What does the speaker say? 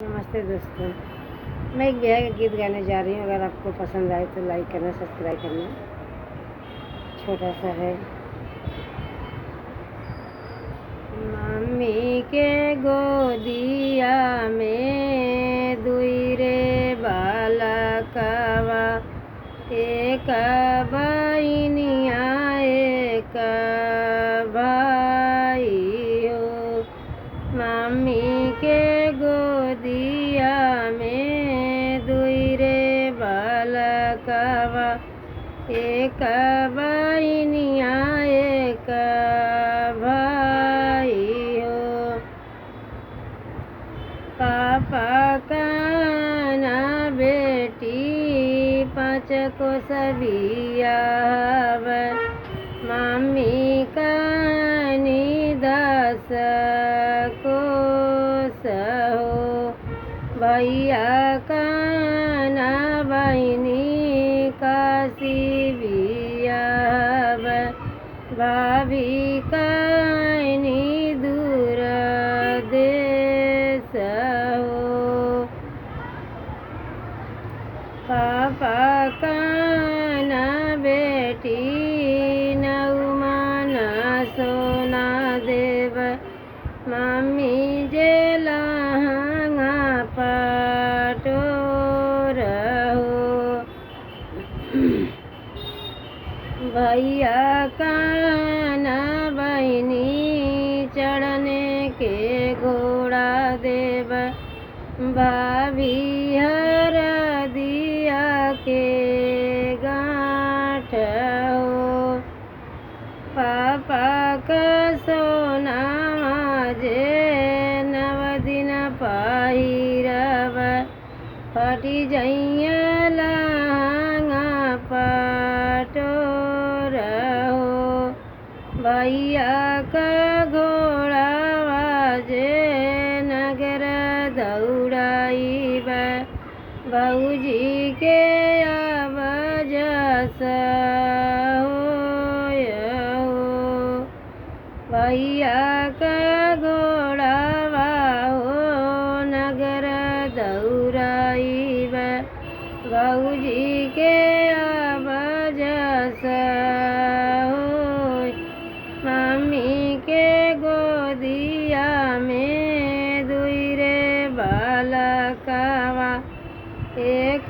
नमस्ते दोस्तों, मैं एक ब्याह का गीत गाने जा रही हूँ। अगर आपको पसंद आए तो लाइक करना, सब्सक्राइब करना। छोटा सा है। मम्मी के गोदिया में दुई रे बालकवा, एक बहिनिया एक भाई हो। मम्मी के गोदिया में दुई रे बालकवा, एक बहिनिया एक भाई हो। पापा काना बेटी पाँच को सबिया, मम्मी कानी 10 को सहो। भैया काना बहिनी काशी बिया, भाभी कानी दूर देश हो। पापा काना बेटी नौमाना सोना देव, मम्मी जे लहंगा पटोर हो। भैया काना बहिनी चढ़ने के घोड़ा देव, भाभी हर दिया के गाँठ हो। पापा का सोना जे 9 दिन पहिरब, फटी जइया लहंगा पटोर हो। भैया का घोड़ा जे नगर दौड़ाइब, भौजी के आवाज़ होय हो। भैया का घोड़ा हो नगर दौड़ाइब, भौजी के आवाज़ होय। मम्मी के गोदिया में दुई रे बालकवा, एक